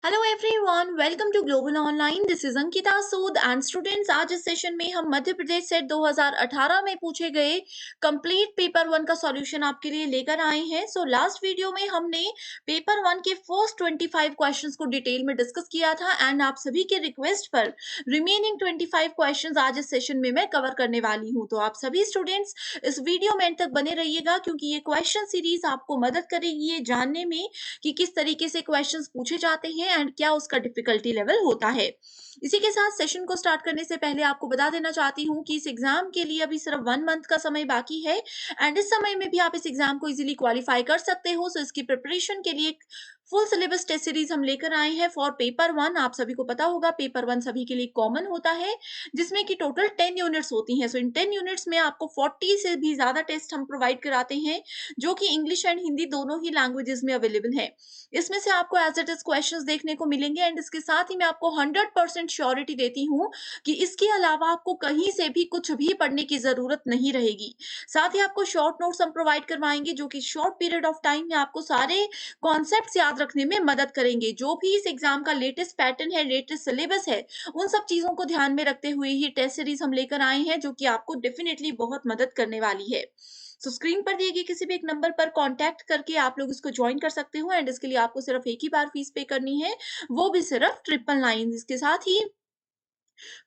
Hello everyone, welcome to global online. This is Ankita Sood and students, आज इस session में हम मध्य प्रदेश सेट 2018 में पूछे गए कंप्लीट पेपर वन का सॉल्यूशन आपके लिए लेकर आए हैं। सो लास्ट वीडियो में हमने पेपर वन के फर्स्ट 25 क्वेश्चंस को डिटेल में डिस्कस किया था एंड आप सभी के रिक्वेस्ट पर रिमेनिंग 25 क्वेश्चंस आज इस सेशन में मैं कवर करने वाली हूँ। तो आप सभी स्टूडेंट्स इस वीडियो में एंड तक बने रहिएगा, क्योंकि ये क्वेश्चन सीरीज आपको मदद करेगी ये जानने में कि किस तरीके से क्वेश्चंस पूछे जाते हैं एंड क्या उसका डिफिकल्टी लेवल होता है। इसी के साथ सेशन को स्टार्ट करने से पहले आपको बता देना चाहती हूँ कि इस एग्जाम के लिए अभी सिर्फ 1 मंथ का समय बाकी है एंड इस समय में भी आप इस एग्जाम को इजीली क्वालिफाई कर सकते हो। सो इसकी प्रिपरेशन के लिए फुल सिलेबस टेस्ट सीरीज हम लेकर आए हैं फॉर पेपर वन। आप सभी को पता होगा पेपर वन सभी के लिए कॉमन होता है, जिसमें कि टोटल 10 यूनिट्स होती हैं। सो इन 10 यूनिट्स में आपको 40 से भी ज्यादा टेस्ट हम प्रोवाइड कराते हैं, जो कि इंग्लिश एंड हिंदी दोनों ही लैंग्वेजेस में अवेलेबल है। इसमें से आपको एज इट इज क्वेश्चंस देखने को मिलेंगे एंड इसके साथ ही मैं आपको 100% श्योरिटी देती हूँ कि इसके अलावा आपको कहीं से भी कुछ भी पढ़ने की जरूरत नहीं रहेगी। साथ ही आपको शॉर्ट नोट्स हम प्रोवाइड करवाएंगे, जो कि शॉर्ट पीरियड ऑफ टाइम में आपको सारे कॉन्सेप्ट्स याद रखने में मदद करेंगे। जो भी इस एग्जाम का लेटेस्ट पैटर्न है, लेटेस्ट सिलेबस है, उन सब चीजों को ध्यान में रखते हुए ही टेस्ट सीरीज हम लेकर आए हैं, जो कि आपको डेफिनेटली बहुत मदद करने वाली है। सो स्क्रीन पर दिए गए किसी भी एक नंबर पर कांटेक्ट करके आप लोग इसको ज्वाइन कर सकते हो एंड इसके लिए आपको सिर्फ एक ही बार फीस पे करनी है, वो भी सिर्फ 999। इसके साथ ही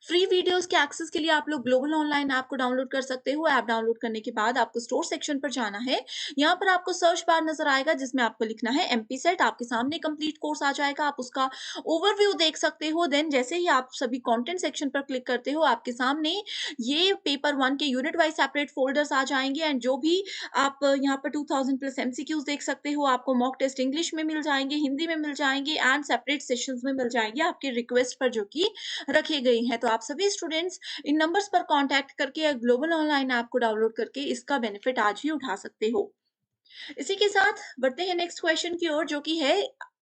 फ्री वीडियोस के एक्सेस के लिए आप लोग ग्लोबल ऑनलाइन ऐप को डाउनलोड कर सकते हो। ऐप डाउनलोड करने के बाद आपको स्टोर सेक्शन पर जाना है। यहाँ पर आपको सर्च बार नजर आएगा, जिसमें आपको लिखना है एमपी सेट। आपके सामने कंप्लीट कोर्स आ जाएगा, आप उसका ओवरव्यू देख सकते हो। देन जैसे ही आप सभी कंटेंट सेक्शन पर क्लिक करते हो, आपके सामने ये पेपर वन के यूनिट वाइज सेपरेट फोल्डर्स आ जाएंगे एंड जो भी आप यहाँ पर 2000 प्लस एमसीक्यूज देख सकते हो। आपको मॉक टेस्ट इंग्लिश में मिल जाएंगे, हिंदी में मिल जाएंगे एंड सेपरेट सेशंस में मिल जाएंगे आपके रिक्वेस्ट पर, जो कि रखे गए हैं। तो आप सभी स्टूडेंट्स इन नंबर्स पर कांटेक्ट करके ग्लोबल ऑनलाइन ऐप को डाउनलोड करके इसका बेनिफिट आज ही उठा सकते हो। इसी के साथ बढ़ते हैं नेक्स्ट क्वेश्चन की ओर, जो कि है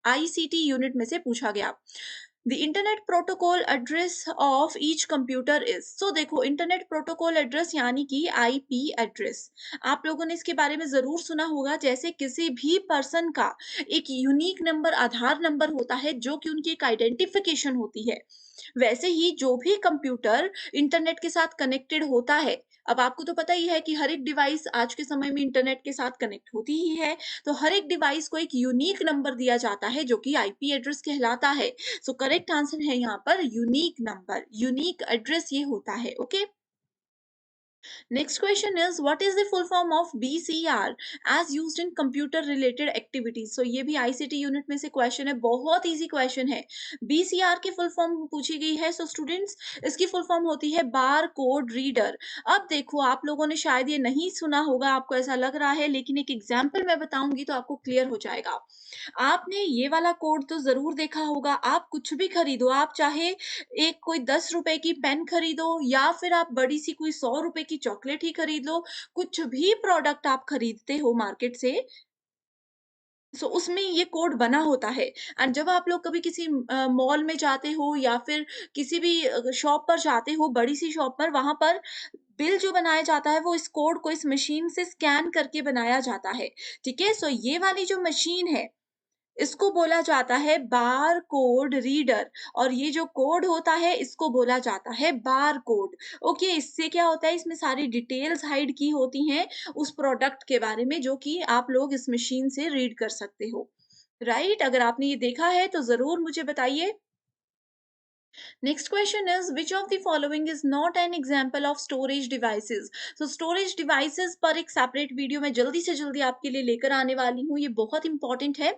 आईसीटी यूनिट में से पूछा गया। The internet protocol address of each computer is. So देखो, इंटरनेट प्रोटोकॉल एड्रेस यानी कि आईपी एड्रेस, आप लोगों ने इसके बारे में जरूर सुना होगा। जैसे किसी भी पर्सन का एक यूनिक नंबर, आधार नंबर होता है, जो कि उनकी एक आइडेंटिफिकेशन होती है, वैसे ही जो भी कंप्यूटर इंटरनेट के साथ कनेक्टेड होता है। अब आपको तो पता ही है कि हर एक डिवाइस आज के समय में इंटरनेट के साथ कनेक्ट होती ही है, तो हर एक डिवाइस को एक यूनिक नंबर दिया जाता है, जो कि आईपी एड्रेस कहलाता है। सो करेक्ट आंसर है यहाँ पर यूनिक नंबर, यूनिक एड्रेस ये होता है। Okay, next question is what is the full form of BCR as used in computer related activities। so ये भी ICT यूनिट में से क्वेश्चन है, बहुत इजी क्वेश्चन है। BCR की फुल फॉर्म पूछी गई है। सो स्टूडेंट्स, इसकी फुल फॉर्म होती है बार कोड रीडर। अब देखो, आप लोगों ने शायद ये नहीं सुना होगा, आपको ऐसा लग रहा है, लेकिन एक एग्जाम्पल मैं बताऊंगी तो आपको क्लियर हो जाएगा। आपने ये वाला कोड तो जरूर देखा होगा। आप कुछ भी खरीदो, आप चाहे एक कोई 10 रुपए की पेन खरीदो या फिर आप बड़ी सी कोई 100 रुपए की चॉकलेट ही खरीद लो, कुछ भी प्रोडक्ट आप खरीदते हो मार्केट से, सो उसमें ये कोड बना होता है। एंड जब आप लोग कभी किसी मॉल में जाते हो या फिर किसी भी शॉप पर जाते हो, बड़ी सी शॉप पर, वहां पर बिल जो बनाया जाता है वो इस कोड को इस मशीन से स्कैन करके बनाया जाता है। ठीक है, सो ये वाली जो मशीन है, इसको बोला जाता है बार कोड रीडर, और ये जो कोड होता है इसको बोला जाता है बार कोड। ओके, इससे क्या होता है, इसमें सारी डिटेल्स हाइड की होती हैं उस प्रोडक्ट के बारे में, जो कि आप लोग इस मशीन से रीड कर सकते हो। राइट, अगर आपने ये देखा है तो जरूर मुझे बताइए। Next question is which of the following is not an example of storage devices। so storage devices पर एक separate वीडियो मैं जल्दी से जल्दी आपके लिए लेकर आने वाली हूँ, ये बहुत इंपॉर्टेंट है।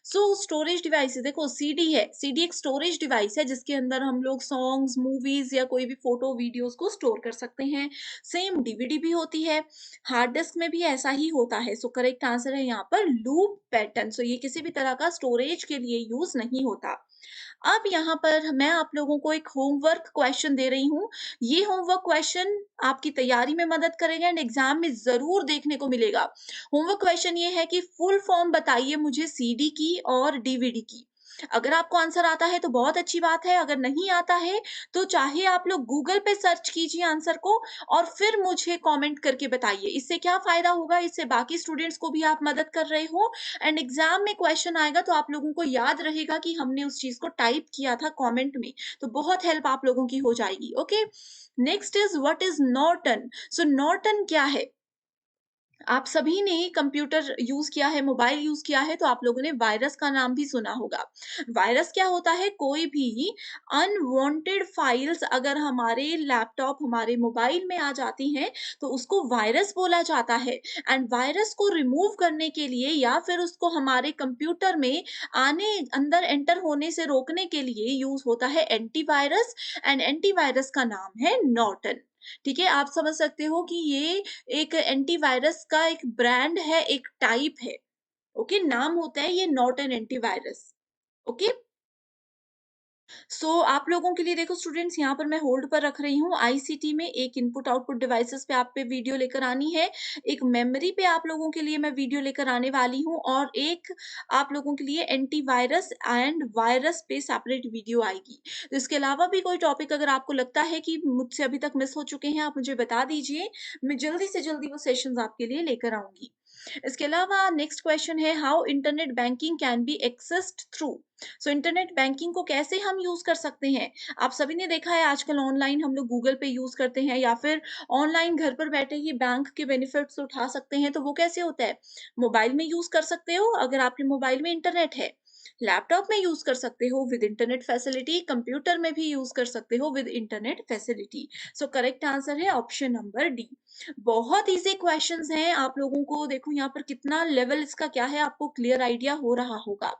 स्टोरेज डिवाइसेस, देखो सीडी है, सीडी एक स्टोरेज डिवाइस है जिसके अंदर हम लोग सॉन्ग्स, मूवीज या कोई भी फोटो वीडियोस को स्टोर कर सकते हैं। सेम डीवीडी भी होती है, हार्ड डिस्क में भी ऐसा ही होता है। सो करेक्ट आंसर है यहाँ पर लूप पैटर्न। सो ये किसी भी तरह का स्टोरेज के लिए यूज नहीं होता। अब यहाँ पर मैं आप लोगों को एक होमवर्क क्वेश्चन दे रही हूँ। ये होमवर्क क्वेश्चन आपकी तैयारी में मदद करेगा एंड एग्जाम में जरूर देखने को मिलेगा। होमवर्क क्वेश्चन ये है कि फुल फॉर्म बताइए मुझे सीडी की और डीवीडी की। अगर आपको आंसर आता है तो बहुत अच्छी बात है, अगर नहीं आता है तो चाहे आप लोग गूगल पे सर्च कीजिए आंसर को और फिर मुझे कमेंट करके बताइए। इससे क्या फ़ायदा होगा, इससे बाकी स्टूडेंट्स को भी आप मदद कर रहे हो एंड एग्ज़ाम में क्वेश्चन आएगा तो आप लोगों को याद रहेगा कि हमने उस चीज़ को टाइप किया था कमेंट में, तो बहुत हेल्प आप लोगों की हो जाएगी, okay? Next is what is Norton? So Norton क्या है? आप सभी ने कंप्यूटर यूज़ किया है, मोबाइल यूज़ किया है, तो आप लोगों ने वायरस का नाम भी सुना होगा। वायरस क्या होता है? कोई भी अनवांटेड फाइल्स अगर हमारे लैपटॉप, हमारे मोबाइल में आ जाती हैं, तो उसको वायरस बोला जाता है एंड वायरस को रिमूव करने के लिए या फिर उसको हमारे कंप्यूटर में अंदर एंटर होने से रोकने के लिए यूज़ होता है एंटीवायरस एंड एंटीवायरस का नाम है नॉर्टन। ठीक है? आप समझ सकते हो कि ये एक एंटीवायरस का एक ब्रांड है, एक टाइप है, ओके? नाम होता है ये नॉर्टन एंटीवायरस, ओके? सो आप लोगों के लिए देखो स्टूडेंट्स यहाँ पर मैं होल्ड पर रख रही हूँ आईसीटी में एक इनपुट आउटपुट डिवाइसेस पे आप पे वीडियो लेकर आनी है, एक मेमोरी पे आप लोगों के लिए मैं वीडियो लेकर आने वाली हूँ और एक आप लोगों के लिए एंटीवायरस एंड वायरस पे सेपरेट वीडियो आएगी। तो इसके अलावा भी कोई टॉपिक अगर आपको लगता है कि मुझसे अभी तक मिस हो चुके हैं, आप मुझे बता दीजिए, मैं जल्दी से जल्दी वो सेशंस आपके लिए लेकर आऊँगी। इसके अलावा नेक्स्ट क्वेश्चन है how internet banking can be accessed through. So internet banking को कैसे हम यूज कर सकते हैं? आप सभी ने देखा है आजकल ऑनलाइन हम लोग गूगल पे यूज करते हैं या फिर ऑनलाइन घर पर बैठे ही बैंक के बेनिफिट्स उठा सकते हैं, तो वो कैसे होता है? मोबाइल में यूज कर सकते हो अगर आपके मोबाइल में इंटरनेट है, लैपटॉप में यूज कर सकते हो विद इंटरनेट फैसिलिटी, कंप्यूटर में भी यूज कर सकते हो with internet facility. So correct answer है ऑप्शन नंबर डी। बहुत इजी क्वेश्चंस हैं, आप लोगों को देखो यहाँ पर कितना लेवल इसका क्या है, आपको क्लियर आइडिया हो रहा होगा।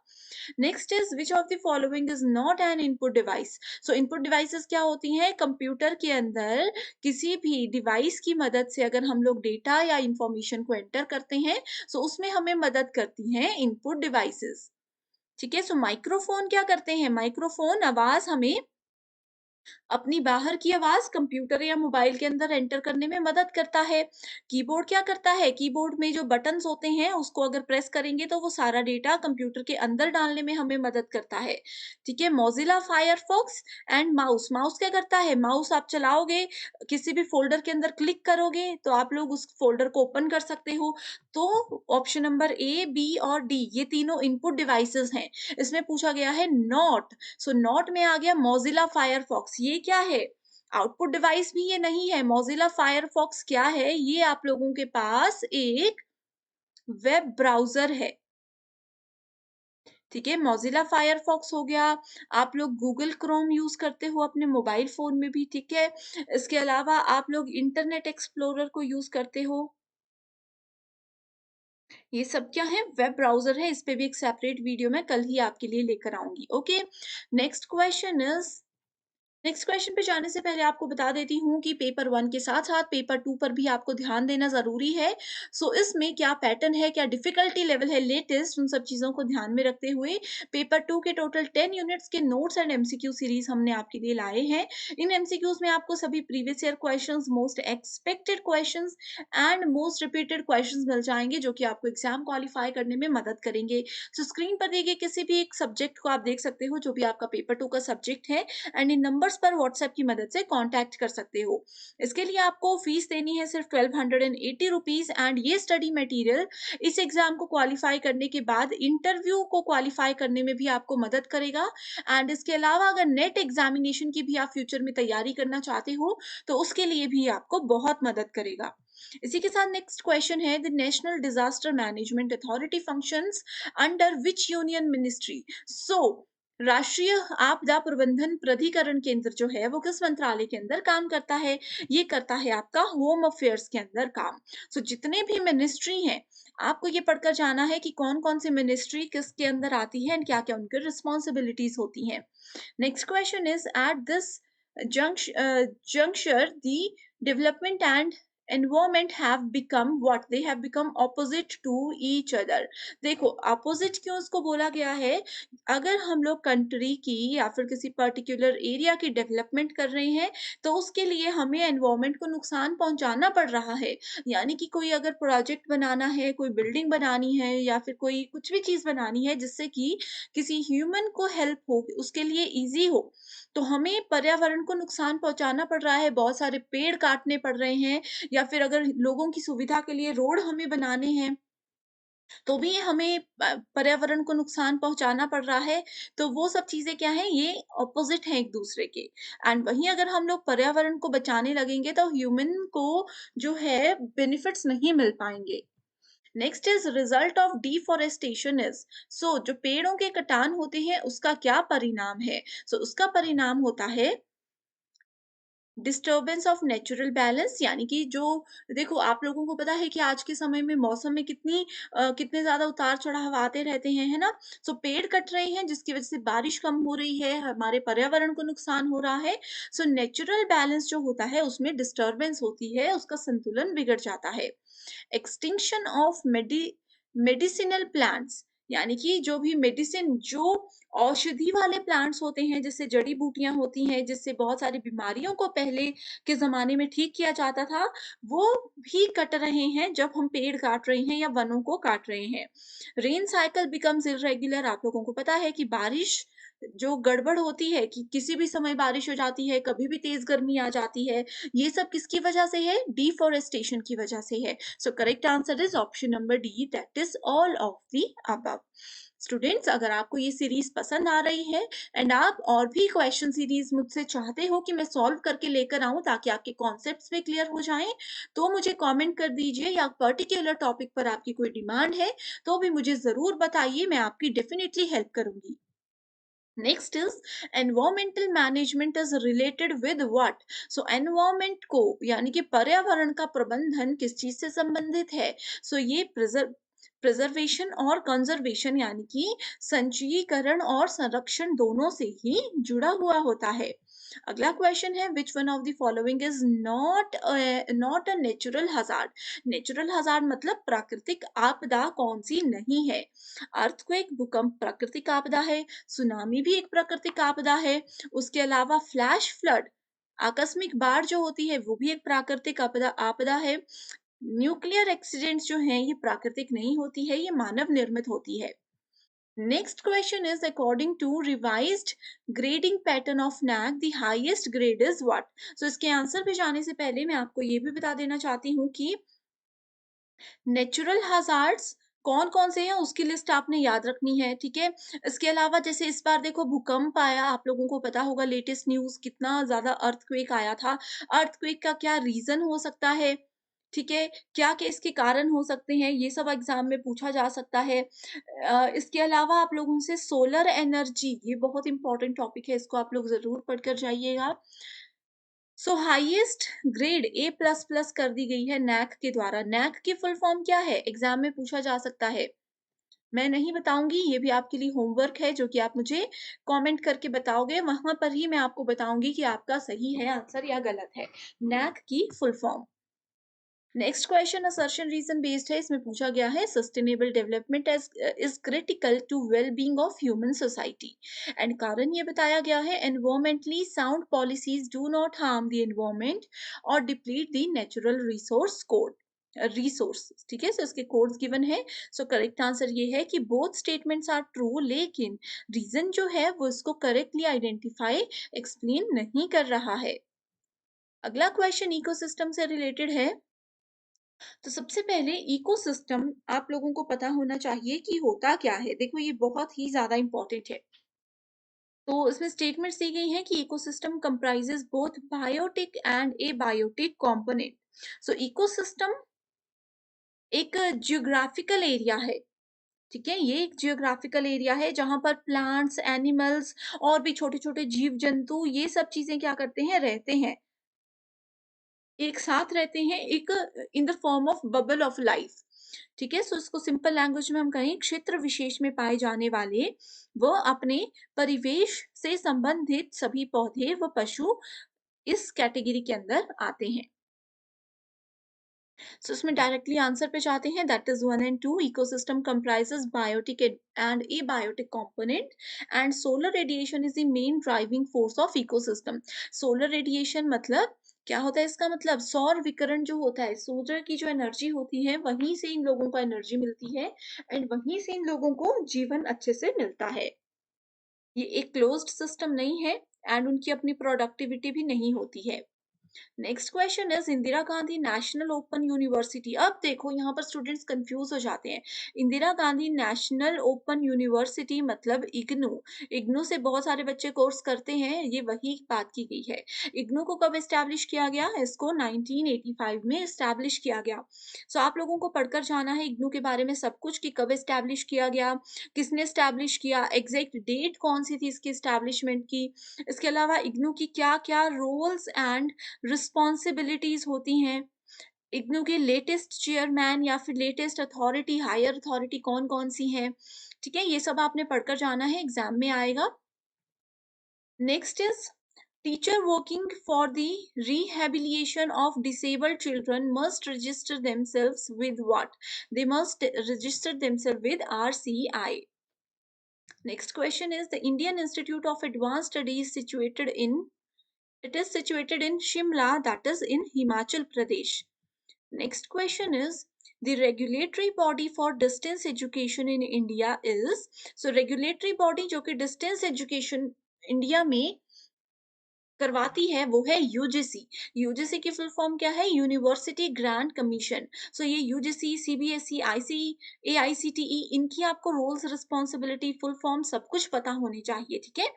Next is which of the following is not an input device. So input devices क्या होती हैं? कंप्यूटर के अंदर किसी भी डिवाइस की मदद से अगर हम लोग डेटा या इंफॉर्मेशन को एंटर करते हैं, सो उसमें हमें मदद करती हैं इनपुट डिवाइसेस। ठीक है? सो माइक्रोफोन क्या करते हैं? माइक्रोफोन आवाज हमें अपनी बाहर की आवाज कंप्यूटर या मोबाइल के अंदर एंटर करने में मदद करता है। कीबोर्ड क्या करता है? कीबोर्ड में जो बटन्स होते हैं उसको अगर प्रेस करेंगे तो वो सारा डेटा कंप्यूटर के अंदर डालने में हमें मदद करता है। ठीक है? Mozilla Firefox and mouse. Mouse क्या करता है? माउस आप चलाओगे, किसी भी फ़ोल्डर के अंदर क्लिक करोगे तो आप लोग उस फ़ोल्डर को ओपन कर सकते हो। तो ऑप्शन नंबर ए, बी और डी ये तीनों इनपुट डिवाइसेज़ हैं। इसमें पूछा गया है नॉट। सो नॉट में आ गया मोज़िला फायरफॉक्स, ये क्या है? आउटपुट डिवाइस भी ये नहीं है। मोज़िला फायरफॉक्स क्या है? ये आप लोगों के पास एक वेब ब्राउज़र है। ठीक है? मोज़िला फायरफॉक्स हो गया, आप लोग गूगल क्रोम यूज़ करते हो अपने मोबाइल फ़ोन में भी, ठीक है? इसके अलावा आप लोग इंटरनेट एक्सप्लोरर को यूज़ करते हो। ये सब क्या है? वेब ब्राउज़र है, इस पे भी एक सेपरेट वीडियो मैं कल ही आपके लिए लेकर आऊँगी, okay? Next question is next question पे जाने से पहले आपको बता देती हूँ कि पेपर 1 के साथ-साथ पेपर 2 पर भी आपको ध्यान देना ज़रूरी है। सो इसमें क्या पैटर्न है, क्या डिफ़िकल्टी लेवल है लेटेस्ट, उन सब चीज़ों को ध्यान में रखते हुए पेपर 2 के टोटल 10 यूनिट्स के नोट्स एंड एमसीक्यू सीरीज़ हमने आपके लिए लाए हैं। इन एमसीक्यूज़ में आपको सभी previous year questions, most expected questions and most repeated questions मिल जाएँगे, जो कि आपको एग्ज़ाम क्वालीफाई करने में मदद करेंगे। सो स्क्रीन पर दिए गए किसी भी एक सब्जेक्ट को आप देख सकते हो, जो भी आपका पेपर 2 का सब्जेक्ट है एंड इन नंबर्स पर व्हाट्सएप की मदद से कांटेक्ट कर सकते हो। इसके लिए आपको फीस देनी है सिर्फ 1280 रुपीज़ एंड ये स्टडी मटेरियल इस एग्जाम को क्वालीफाई करने के बाद इंटरव्यू को क्वालीफाई करने में भी आपको मदद करेगा एंड इसके अलावा अगर नेट एग्जामिनेशन की भी आप फ्यूचर में तैयारी करना चाहते हो तो उसके लिए भी आपको बहुत मदद करेगा। इसी के साथ नेक्स्ट क्वेश्चन है the National Disaster Management Authority functions under which union ministry. So राष्ट्रीय आपदा प्रबंधन प्राधिकरण केंद्र जो है वो किस मंत्रालय के अंदर काम करता है? ये करता है आपका होम अफेयर्स के अंदर काम। सो जितने भी मिनिस्ट्री हैं, आपको ये पढ़कर जाना है कि कौन-कौन सी मिनिस्ट्री किसके अंदर आती है एंड क्या-क्या उनकी रिस्पॉन्सिबिलिटीज होती हैं। Next question is at this juncture the development and environment have become what, they have become opposite to each other. देखो ऑपोजिट क्यों उसको बोला गया है, अगर हम लोग कंट्री की या फिर किसी पर्टिकुलर एरिया की डेवलपमेंट कर रहे हैं तो उसके लिए हमें एनवायरमेंट को नुकसान पहुंचाना पड़ रहा है। यानी कि कोई अगर प्रोजेक्ट बनाना है, कोई बिल्डिंग बनानी है या फिर कोई कुछ भी चीज बनानी है जिससे कि किसी ह्यूमन को हेल्प हो, उसके लिए इजी हो, तो हमें पर्यावरण को नुकसान पहुंचाना पड़ रहा है, बहुत सारे पेड़ काटने पड़ रहे हैं, या फिर अगर लोगों की सुविधा के लिए रोड हमें बनाने हैं, तो भी हमें पर्यावरण को नुकसान पहुँचाना पड़ रहा है। तो वो सब चीज़ें क्या हैं, ये ऑपोज़िट हैं एक-दूसरे के। एंड वहीं अगर हम लोग पर्यावरण को बचाने लगेंगे तो ह्यूमन को जो है बेनिफिट्स नहीं मिल पाएँगे। Next is result of deforestation is, so जो पेड़ों के कटान होते हैं उसका क्या परिणाम है? सो उसका परिणाम होता है डिस्टर्बेंस ऑफ नेचुरल बैलेंस, यानी कि जो, देखो आप लोगों को पता है कि आज के समय में मौसम में कितने ज्यादा उतार चढ़ाव आते रहते हैं, है ना। सो पेड़ कट रहे हैं जिसकी वजह से बारिश कम हो रही है, हमारे पर्यावरण को नुकसान हो रहा है। सो नेचुरल बैलेंस जो होता है उसमें डिस्टर्बेंस होती है, उसका संतुलन बिगड़ जाता है। एक्सटिंक्शन ऑफ मेडिसिनल प्लांट्स, यानी कि जो भी मेडिसिन, जो औषधि वाले प्लांट्स होते हैं, जिससे जड़ी बूटियां होती हैं, जिससे बहुत सारी बीमारियों को पहले के जमाने में ठीक किया जाता था, वो भी कट रहे हैं जब हम पेड़ काट रहे हैं या वनों को काट रहे हैं। रेन साइकिल बिकम्स इरेगुलर, आप लोगों को पता है कि बारिश जो गड़बड़ होती है कि किसी भी समय बारिश हो जाती है, कभी भी तेज गर्मी आ जाती है, ये सब किसकी वजह से है? डिफॉरेस्टेशन की वजह से है। सो correct answer is option number D, that is all of the above. Students, अगर आपको ये सीरीज पसंद आ रही है एंड आप और भी क्वेश्चन सीरीज मुझसे चाहते हो कि मैं सॉल्व करके लेकर आऊं ताकि आपके कॉन्सेप्ट्स भी क्लियर हो जाएं, तो मुझे कमेंट कर दीजिए, या पर्टिकुलर टॉपिक पर आपकी कोई डिमांड है तो भी मुझे जरूर बताइए, मैं आपकी डेफिनेटली हेल्प करूंगी। Next is environmental management is related with what. So environment को यानी कि पर्यावरण का प्रबंधन किस चीज से संबंधित है? सो ये प्रिजर्वेशन और कंजर्वेशन, यानी कि संचयीकरण और संरक्षण दोनों से ही जुड़ा हुआ होता है। अगला क्वेश्चन है, विच one of the following is not a natural hazard. Natural hazard मतलब प्राकृतिक आपदा कौन सी नहीं है? अर्थक्वेक, भूकंप प्राकृतिक आपदा है, सुनामी भी एक प्राकृतिक आपदा है, उसके अलावा फ्लैश फ्लड, आकस्मिक बाढ़ जो होती है वो भी एक प्राकृतिक आपदा आपदा है। न्यूक्लियर एक्सीडेंट्स जो हैं ये प्राकृतिक नहीं होती है, ये मानव निर्मित होती है। Next question is, according to revised grading pattern of NAAC the highest grade is what. So इसके आंसर पे जाने से पहले मैं आपको ये भी बता देना चाहती हूँ कि नेचुरल हज़ार्ड्स कौन-कौन से हैं उसकी लिस्ट आपने याद रखनी है, ठीक है? इसके अलावा जैसे इस बार देखो भूकंप आया, आप लोगों को पता होगा लेटेस्ट न्यूज़ कितना ज़्यादा अर्थक्वेक आया था। अर्थक्वेक का क्या रीज़न हो सकता है, ठीक है? क्या-क्या इसके कारण हो सकते हैं, ये सब एग्ज़ाम में पूछा जा सकता है। इसके अलावा आप लोगों से सोलर एनर्जी, ये बहुत इम्पोर्टेंट टॉपिक है, इसको आप लोग ज़रूर पढ़ कर जाइएगा। सो highest grade A plus plus कर दी गई है नैक के द्वारा। नैक की फुल फॉर्म क्या है? एग्जाम में पूछा जा सकता है। मैं नहीं बताऊंगी, ये भी आपके लिए होमवर्क है जो कि आप मुझे कमेंट करके बताओगे, वहां पर ही मैं आपको बताऊंगी कि आपका सही है आंसर या गलत है। नैक की full form. Next question assertion reason based है, इसमें पूछा गया है sustainable development is critical to well being of human society. And कारण ये बताया गया है, environmentally sound policies do not harm the environment और deplete the natural resource code resource, ठीक है। सो इसके कोड्स गिवन है। सो करेक्ट आंसर ये है कि बोथ स्टेटमेंट्स आर ट्रू, लेकिन रीजन जो है वो इसको करेक्टली आइडेंटिफाई एक्सप्लेन नहीं कर रहा है। अगला क्वेश्चन इकोसिस्टम से रिलेटेड है। तो सबसे पहले इकोसिस्टम आप लोगों को पता होना चाहिए कि होता क्या है। देखो ये बहुत ही ज्यादा इंपॉर्टेंट है। तो इसमें स्टेटमेंट्स दी गई हैं कि ecosystem comprises both biotic and abiotic component. So ecosystem एक जियोग्राफिकल एरिया है, ठीक है। ये एक जियोग्राफिकल एरिया है जहां पर प्लांट्स, एनिमल्स और भी छोटे छोटे जीव जंतु, ये सब चीजें क्या करते हैं, रहते हैं, एक साथ रहते हैं, एक in the form of bubble of life, ठीक है। सो इसको सिंपल लैंग्वेज में हम कहें, क्षेत्र विशेष में पाए जाने वाले वो अपने परिवेश से संबंधित सभी पौधे व पशु इस कैटेगरी के अंदर आते हैं। सो इसमें डायरेक्टली आंसर पे जाते हैं, that is 1 and 2। Ecosystem comprises biotic and abiotic component and solar radiation is the main driving force of ecosystem. Solar radiation मतलब क्या होता है, इसका मतलब सौर विकिरण जो होता है, सूर्य की जो एनर्जी होती है वहीं से इन लोगों को एनर्जी मिलती है एंड वहीं से इन लोगों को जीवन अच्छे से मिलता है। ये एक क्लोज्ड सिस्टम नहीं है एंड उनकी अपनी प्रोडक्टिविटी भी नहीं होती है। Next question is Indira Gandhi national open university. अब देखो यहाँ पर स्टूडेंट्स कंफ्यूज हो जाते हैं। Indira Gandhi national open university मतलब इग्नू। इग्नू से बहुत सारे बच्चे कोर्स करते हैं, ये वही बात की गई है। इग्नू को कब एस्टैब्लिश किया गया, इसको 1985 में एस्टैब्लिश किया गया। सो आप लोगों को पढ़कर जाना है इग्नू के बारे में सब कुछ, कि कब एस्टैब्लिश किया गया, किसने एस्टैब्लिश किया, एग्जैक्ट डेट कौन सी थी इसकी एस्टैब्लिशमेंट की। इसके अलावा इग्नू की क्या क्या रोल्स एंड रिस्पॉन्सिबिलिटीज होती हैं, इग्नू के लेटेस्ट चेयरमैन या फिर लेटेस्ट अथॉरिटी, हायर अथॉरिटी कौन कौन सी है। ठीक है, ये सब आपने पढ़कर जाना है, एग्जाम में आएगा। Next is teacher working for the rehabilitation of disabled children must register themselves with what, they must register themselves with RCI। Next question is the Indian Institute of Advanced Studies situated in, it is situated in Shimla, that is in Himachal Pradesh। Next question is the regulatory body for distance education in India is, so regulatory body जो कि distance education India में करवाती है वो है UGC. UGC की full form क्या है, यूनिवर्सिटी ग्रांट कमीशन। सो ये यूजीसी, सीबीएसई, आईसी, एआईसीटीई, इनकी आपको रोल्स, रिस्पॉन्सिबिलिटी, फुल फॉर्म सब कुछ पता होनी चाहिए। ठीक है,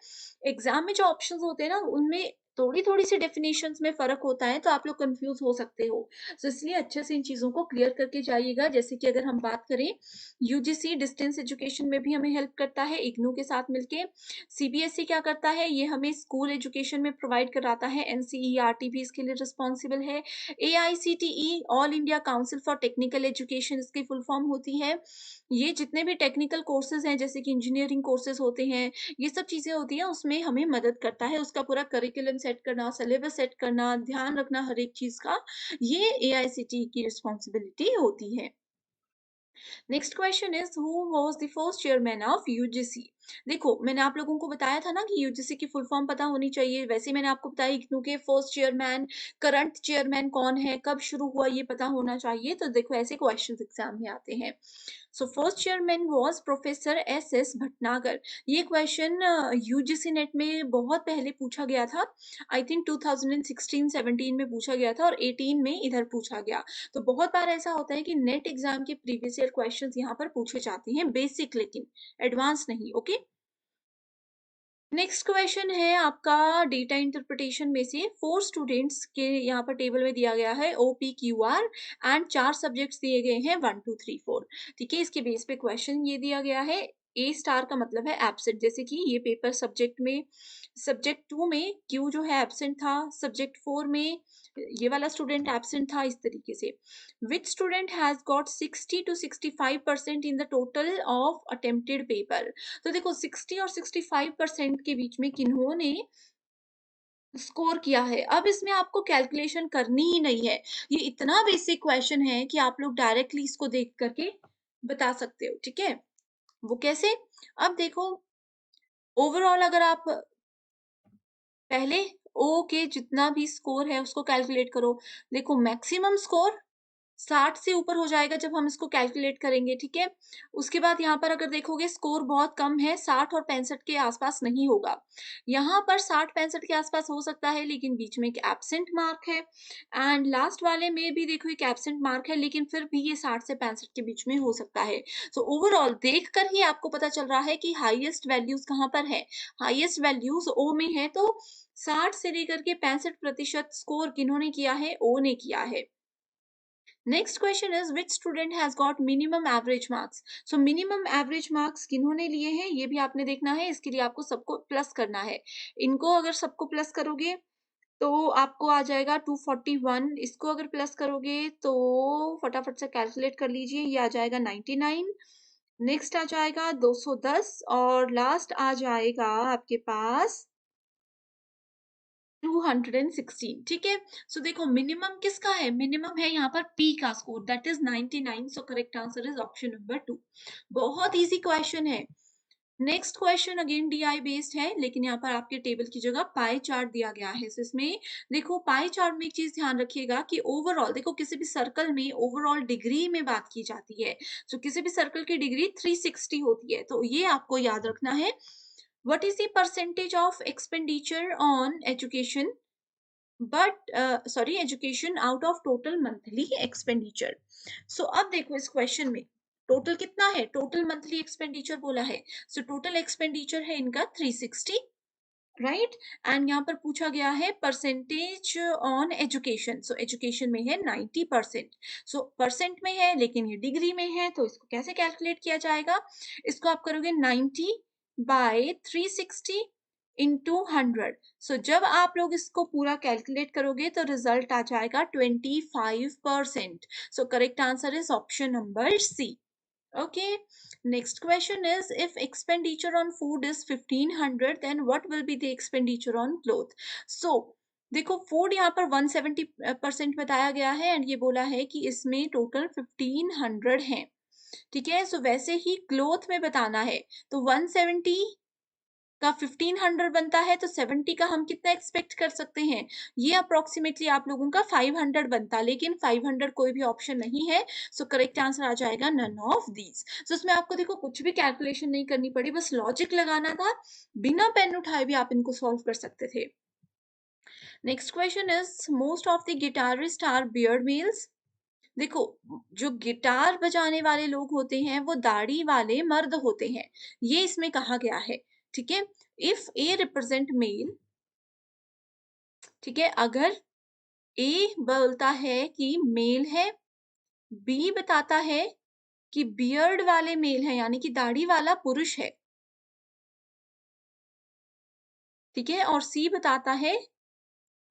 एग्जाम में जो ऑप्शंस होते हैं ना उनमें थोड़ी थोड़ी सी डेफिनेशंस में फर्क होता है, तो आप लोग कंफ्यूज हो सकते हो। सो इसलिए अच्छे से इन चीजों को क्लियर करके जाइएगा। जैसे कि अगर हम बात करें, यूजीसी डिस्टेंस एजुकेशन में भी हमें हेल्प करता है इग्नू के साथ मिलके। सीबीएसई क्या करता है, ये हमें स्कूल एजुकेशन में प्रोवाइड कराता है, एनसीईआरटी भी इसके लिए रिस्पॉन्सिबल है। AICTE all India council for technical education इसकी फुल फॉर्म होती है। ये जितने भी टेक्निकल कोर्सेज हैं जैसे कि इंजीनियरिंग कोर्सेज होते हैं, ये सब चीजें होती हैं, उसमें हमें मदद करता है, उसका पूरा करिकुलम सेट करना, सिलेबस सेट करना, ध्यान रखना हर एक चीज का, ये एआईसीटीई की रिस्पॉन्सिबिलिटी होती है। Next question is who was the first chairman of UGC. देखो मैंने आप लोगों को बताया था ना कि यूजीसी की फुल फॉर्म पता होनी चाहिए, वैसे मैंने आपको बताया इग्नू के फर्स्ट चेयरमैन, करंट चेयरमैन कौन है, कब शुरू हुआ, ये पता होना चाहिए। तो देखो ऐसे क्वेश्चंस एग्जाम में आते हैं। So first chairman was professor S S Bhatnagar. ये क्वेश्चन यूजीसी नेट में बहुत पहले पूछा गया था, आई थिंक 2016-17 में पूछा गया था और 18 में इधर पूछा गया। तो बहुत बार ऐसा होता है कि नेट एग्जाम के प्रीवियस ईयर क्वेश्चंस यहाँ पर पूछे जाते हैं, बेसिक लेकिन एडवांस नहीं। ओके, नेक्स्ट क्वेश्चन है आपका डेटा इंटरप्रिटेशन में से, 4 स्टूडेंट्स के यहाँ पर टेबल में दिया गया है OPQR एंड 4 सब्जेक्ट्स दिए गए हैं 1 2 3 4। ठीक है, इसके बेस पे क्वेश्चन ये दिया गया है। ए स्टार का मतलब है एब्सेंट, जैसे कि ये पेपर सब्जेक्ट में, सब्जेक्ट 2 में क्यू जो है एब्सेंट था, सब्जेक्ट 4 में ये वाला स्टूडेंट एब्सेंट था, इस तरीके से। Which student has got 60 to 65% in the total of attempted paper. तो देखो 60 और 65% के बीच में किन्होंने स्कोर किया है। अब इसमें आपको कैलकुलेशन करनी ही नहीं है, ये इतना बेसिक क्वेश्चन है कि आप लोग डायरेक्टली इसको देख करके बता सकते हो। ठीक है, वो कैसे, अब देखो ओवरऑल अगर आप पहले ओ के जितना भी स्कोर है उसको कैलकुलेट करो। देखो मैक्सिमम स्कोर 60 से ऊपर हो जाएगा जब हम इसको कैलकुलेट करेंगे। ठीक है, उसके बाद यहाँ पर अगर देखोगे स्कोर बहुत कम है, 60 और 65 के आसपास नहीं होगा। यहाँ पर 60-65 के आसपास हो सकता है, लेकिन बीच में एक एब्सेंट मार्क है एंड लास्ट वाले में भी देखो एक एब्सेंट मार्क है, लेकिन फिर भी ये 60 से 65 के बीच में हो सकता है। तो ओवरऑल देख कर ही आपको पता चल रहा है कि हाईएस्ट वैल्यूज कहाँ पर है, हाईएस्ट वैल्यूज ओ में है। तो 60 से लेकर के 65% स्कोर किन्होंने किया है, ओ ने किया है। Next question is which student has got minimum average marks. So minimum average marks किन्होंने लिए हैं ये भी आपने देखना है, इसके लिए आपको सबको प्लस करना है। इनको अगर सबको प्लस करोगे तो आपको आ जाएगा 241, इसको अगर प्लस करोगे तो फटाफट से कैलकुलेट कर लीजिए, ये आ जाएगा 99। नेक्स्ट आ जाएगा 210 और लास्ट आ जाएगा आपके पास 216, ठीक है। सो देखो मिनिमम किसका है, मिनिमम है यहाँ पर पी का score, that is 99। So correct answer is option number 2। बहुत इजी क्वेश्चन है। Next question again DI based है, लेकिन यहाँ पर आपके टेबल की जगह पाई चार्ट दिया गया है। So, इसमें देखो पाई चार्ट में एक चीज ध्यान रखिएगा कि ओवरऑल देखो किसी भी सर्कल में ओवरऑल डिग्री में बात की जाती है। सो किसी भी सर्कल की डिग्री 360 होती है, तो ये आपको याद रखना है। What is the percentage of expenditure on education education out of total monthly expenditure. So अब देखो इस क्वेश्चन में टोटल कितना है, टोटल मंथली एक्सपेंडिचर बोला है। सो टोटल एक्सपेंडिचर है इनका 360, राइट। एंड यहाँ पर पूछा गया है percentage on education. So education में है 90%। सो परसेंट में है लेकिन ये डिग्री में है, तो इसको कैसे कैलकुलेट किया जाएगा, इसको आप करोगे 90 बाय 360 इंटू 100। सो जब आप लोग इसको पूरा कैलकुलेट करोगे तो रिजल्ट आ जाएगा 25%। So correct answer is option number C. Okay, next question is if expenditure on food is 1500 then what will be the expenditure on cloth? So देखो फूड यहाँ पर 170% बताया गया है एंड ये बोला है कि इसमें टोटल 1500 है, ठीक है। सो वैसे ही क्लोथ में बताना है, तो 170 का 1500 बनता है, तो 70 का हम कितना एक्सपेक्ट कर सकते हैं, ये अप्रोक्सीमेटली आप लोगों का 500 बनता, लेकिन 500 कोई भी ऑप्शन नहीं है। सो करेक्ट आंसर आ जाएगा नन ऑफ दीज। सो इसमें आपको देखो कुछ भी कैलकुलेशन नहीं करनी पड़ी, बस लॉजिक लगाना था, बिना पेन उठाए भी आप इनको सॉल्व कर सकते थे। Next question is most of the guitarist are beard males. देखो जो गिटार बजाने वाले लोग होते हैं वो दाढ़ी वाले मर्द होते हैं, ये इसमें कहा गया है, ठीक है। इफ ए रिप्रेजेंट मेल, ठीक है, अगर ए बोलता है कि मेल है, बी बताता है कि बियर्ड वाले मेल है यानी कि दाढ़ी वाला पुरुष है, ठीक है, और सी बताता है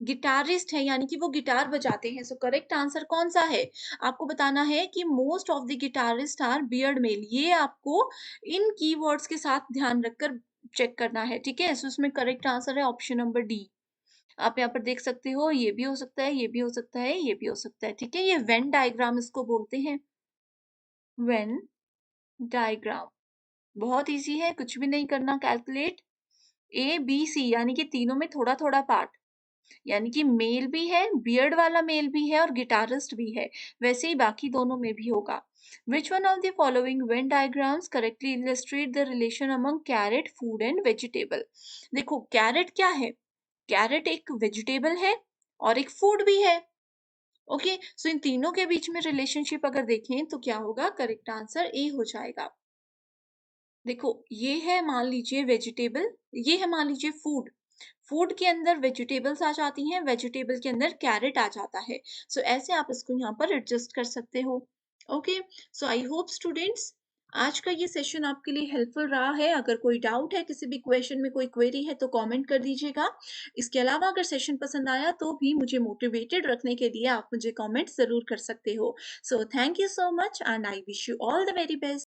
गिटारिस्ट है यानी कि वो गिटार बजाते हैं। सो करेक्ट आंसर कौन सा है, आपको बताना है कि most of the guitarist are beard male, ये आपको इन कीवर्ड्स के साथ ध्यान रखकर चेक करना है, ठीक है। सो इसमें करेक्ट आंसर है ऑप्शन नंबर डी। आप यहाँ पर देख सकते हो, ये भी हो सकता है, ये भी हो सकता है, ये भी हो सकता है, ठीक है। ये वेन डायग्राम इसको बोलते हैं, वेन डायग्राम। बहुत इजी है, कुछ भी नहीं करना कैलकुलेट। ए बी सी यानी कि तीनों में थोड़ा थोड़ा पार्ट, यानी कि मेल भी है, बियर्ड वाला मेल भी है और गिटारिस्ट भी है, वैसे ही बाकी दोनों में भी होगा। Which one of the following Venn diagrams correctly illustrate the relation among carrot food and vegetable. देखो कैरेट क्या है, कैरेट एक वेजिटेबल है और एक फूड भी है, ओके। सो इन तीनों के बीच में रिलेशनशिप अगर देखें तो क्या होगा, करेक्ट आंसर ए हो जाएगा। देखो ये है मान लीजिए वेजिटेबल, ये है मान लीजिए फूड, फूड के अंदर वेजिटेबल्स आ जाती हैं, वेजिटेबल के अंदर कैरेट आ जाता है। सो ऐसे आप इसको यहाँ पर एडजस्ट कर सकते हो, okay. So I hope students आज का ये सेशन आपके लिए हेल्पफुल रहा है। अगर कोई डाउट है, किसी भी क्वेश्चन में कोई क्वेरी है तो कमेंट कर दीजिएगा। इसके अलावा अगर सेशन पसंद आया तो भी मुझे मोटिवेटेड रखने के लिए आप मुझे कमेंट जरूर कर सकते हो। So thank you so much and I wish you all the very best.